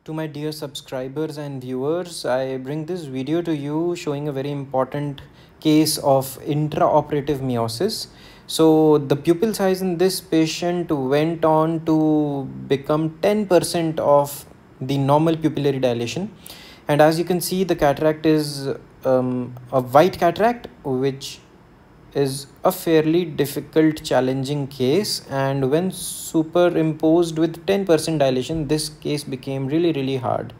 To my dear subscribers and viewers, I bring this video to you showing a very important case of intraoperative meiosis. So the pupil size in this patient went on to become 10% of the normal pupillary dilation. And as you can see, the cataract is a white cataract, which is a fairly difficult challenging case, and when superimposed with 10% dilation, this case became really hard.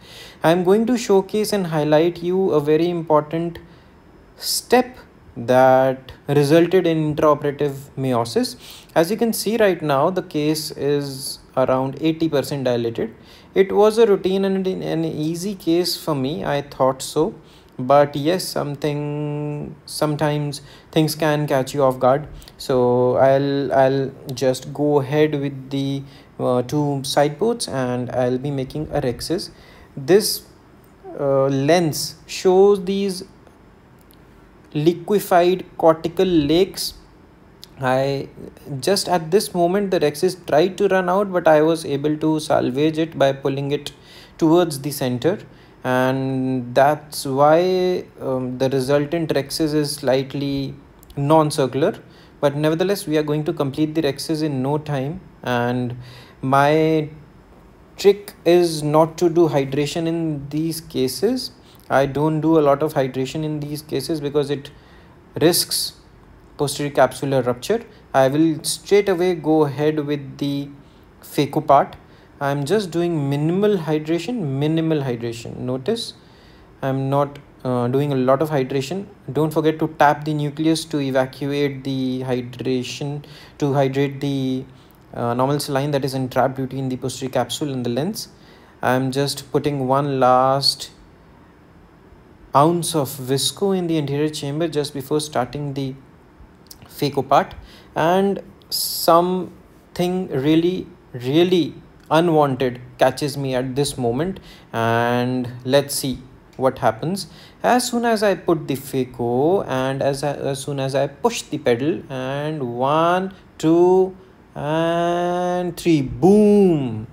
I am going to showcase and highlight you a very important step that resulted in intraoperative meiosis. As you can see right now, the case is around 80% dilated. It was a routine and an easy case for me, I thought so, but yes, sometimes things can catch you off guard. So I'll just go ahead with the two side ports, and I'll be making a rexis. This lens shows these liquefied cortical lakes. I just at this moment the rexis tried to run out, but I was able to salvage it by pulling it towards the center, and that's why the resultant rexis is slightly non-circular. But nevertheless, we are going to complete the rexis in no time, and my trick is not to do hydration in these cases. I don't do a lot of hydration in these cases because it risks posterior capsular rupture. I will straight away go ahead with the phaco part. I'm just doing minimal hydration. Notice I'm not doing a lot of hydration. Don't forget to tap the nucleus to evacuate the hydration, to hydrate the normal saline that is entrapped between the posterior capsule and the lens. I'm just putting one last ounce of visco in the anterior chamber just before starting the phaco part, and something really unwanted catches me at this moment, and let's see what happens. As soon as I put the phaco, and as soon as I push the pedal, and 1 2 and 3, boom.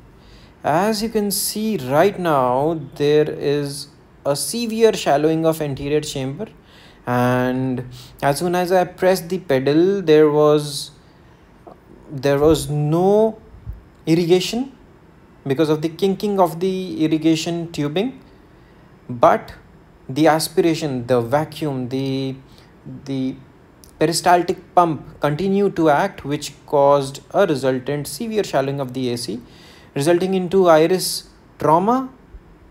As you can see right now, there is a severe shallowing of anterior chamber, and as soon as I pressed the pedal, there was no irrigation because of the kinking of the irrigation tubing, but the aspiration, the vacuum, the peristaltic pump continued to act, which caused a resultant severe shallowing of the AC, resulting into iris trauma,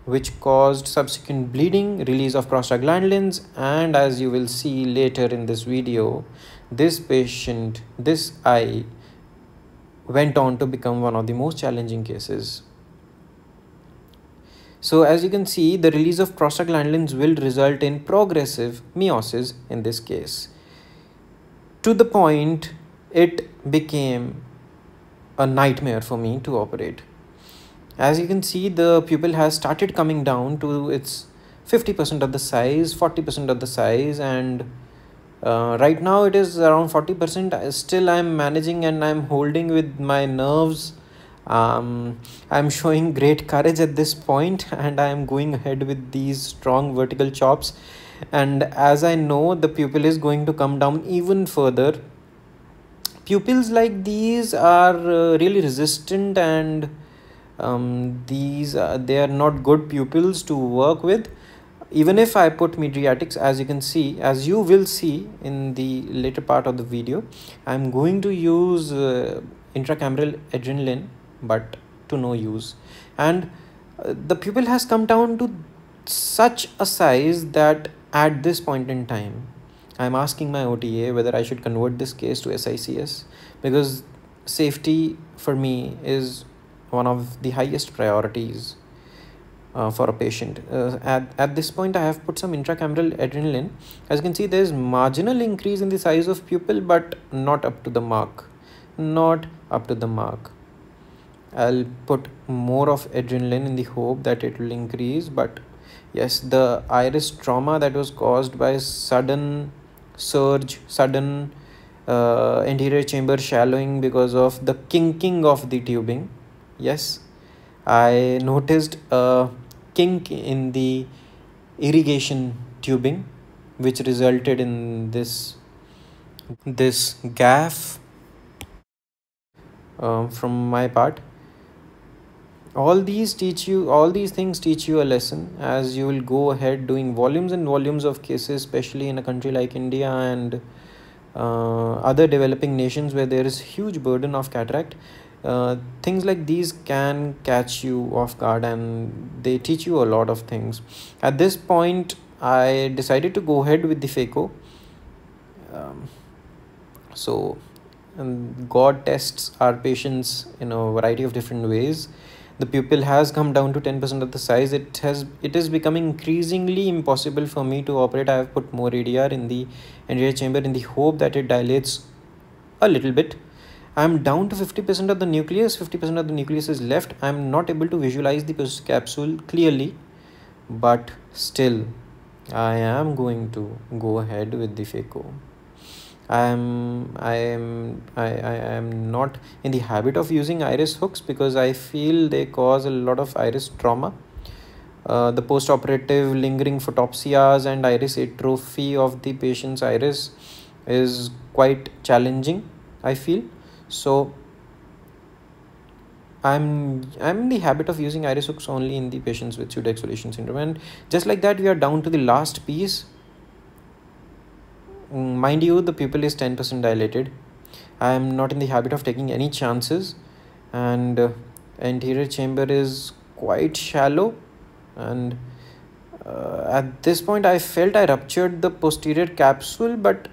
which caused subsequent bleeding, release of prostaglandins, and as you will see later in this video, this patient, this eye, went on to become one of the most challenging cases. So as you can see, the release of prostaglandins will result in progressive meiosis in this case. To the point, it became a nightmare for me to operate. As you can see, the pupil has started coming down to its 50% of the size, 40% of the size, and right now it is around 40%. Still I'm managing and I'm holding with my nerves. I'm showing great courage at this point, and I'm going ahead with these strong vertical chops. And as I know the pupil is going to come down even further, pupils like these are really resistant, and they are not good pupils to work with. Even if I put mydriatics, as you will see in the later part of the video, I'm going to use intracameral adrenaline, but to no use. And the pupil has come down to such a size that at this point in time, I'm asking my OTA whether I should convert this case to SICS, because safety for me is one of the highest priorities for a patient. At this point, I have put some intracameral adrenaline. As you can see, there is marginal increase in the size of pupil, but not up to the mark. I'll put more of adrenaline in the hope that it will increase, but yes, the iris trauma that was caused by sudden surge, sudden anterior chamber shallowing because of the kinking of the tubing. Yes, I noticed a kink in the irrigation tubing, which resulted in this gaff from my part. All these things teach you a lesson, as you will go ahead doing volumes and volumes of cases, especially in a country like India and other developing nations where there is huge burden of cataract. Things like these can catch you off guard, and they teach you a lot of things. At this point, I decided to go ahead with the Phaco. um, so and God tests our patience in a variety of different ways. The pupil has come down to 10% of the size. It is becoming increasingly impossible for me to operate. I have put more ADR in the anterior chamber in the hope that it dilates a little bit. I'm down to 50% of the nucleus. 50% of the nucleus is left. I'm not able to visualize the post capsule clearly, but still I am going to go ahead with the Phaco. I am not in the habit of using iris hooks because I feel they cause a lot of iris trauma. The post-operative lingering photopsias and iris atrophy of the patient's iris is quite challenging, I feel. So I'm in the habit of using iris hooks only in the patients with pseudoexfoliation syndrome. And just like that, we are down to the last piece. Mind you, the pupil is 10% dilated. I am not in the habit of taking any chances, and anterior chamber is quite shallow, and at this point I felt I ruptured the posterior capsule, but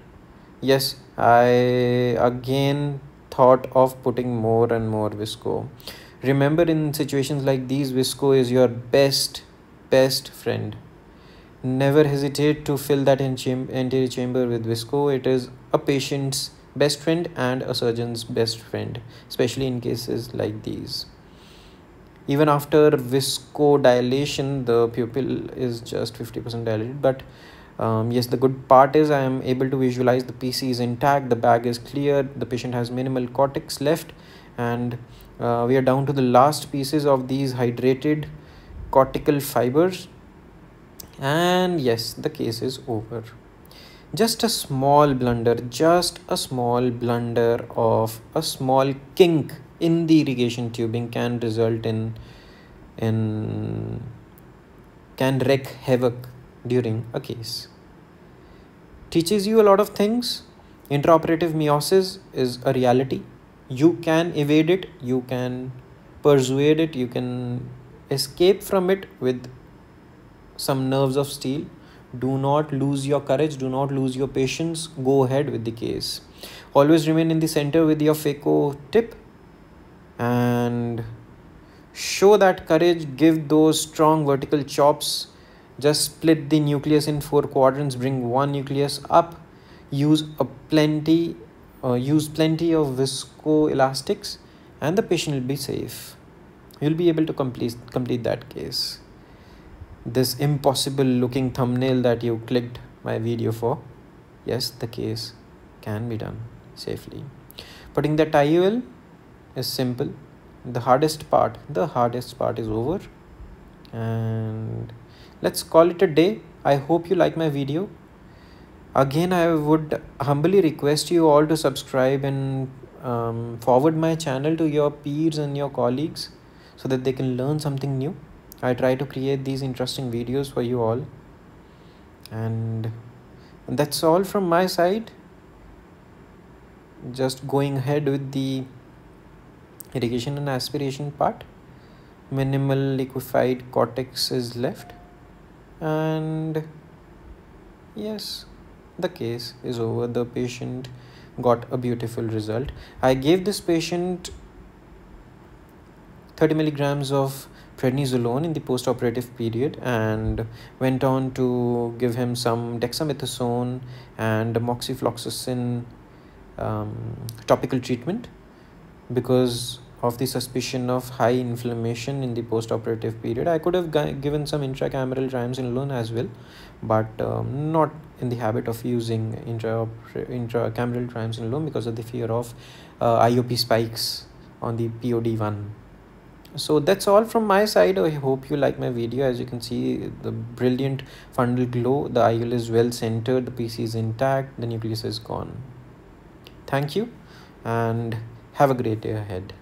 yes, I again thought of putting more and more visco. Remember, in situations like these, visco is your best friend. Never hesitate to fill that anterior chamber with visco. It is a patient's best friend and a surgeon's best friend, especially in cases like these. Even after viscodilation, the pupil is just 50% dilated. But yes, the good part is I am able to visualize the PC is intact, the bag is clear, the patient has minimal cortex left, and we are down to the last pieces of these hydrated cortical fibers. And yes, the case is over. Just a small blunder, just a small blunder of a small kink in the irrigation tubing can result in can wreak havoc during a case. Teaches you a lot of things. Intraoperative meiosis is a reality. You can evade it, you can persuade it, you can escape from it with some nerves of steel. Do not lose your courage, do not lose your patience. Go ahead with the case. Always remain in the center with your Phaco tip and show that courage. Give those strong vertical chops. Just split the nucleus in 4 quadrants, bring one nucleus up. Use plenty of viscoelastics, and the patient will be safe. You'll be able to complete that case. This impossible looking thumbnail that you clicked my video for, yes, the case can be done safely. Putting the IUL is simple. The hardest part is over, and let's call it a day. I hope you like my video. Again, I would humbly request you all to subscribe and forward my channel to your peers and your colleagues so that they can learn something new. I try to create these interesting videos for you all, and that's all from my side. Just going ahead with the irrigation and aspiration part. Minimal liquefied cortex is left, and yes, the case is over. The patient got a beautiful result. I gave this patient 30 milligrams of prednisolone in the post-operative period and went on to give him some dexamethasone and moxifloxacin topical treatment because of the suspicion of high inflammation in the post-operative period. I could have given some intracameral triamcinolone as well, but not in the habit of using intracameral triamcinolone because of the fear of IOP spikes on the POD1. So that's all from my side. I hope you like my video. As you can see, the brilliant fundal glow, the IUL is well centered, the PC is intact, the nucleus is gone. Thank you and have a great day ahead.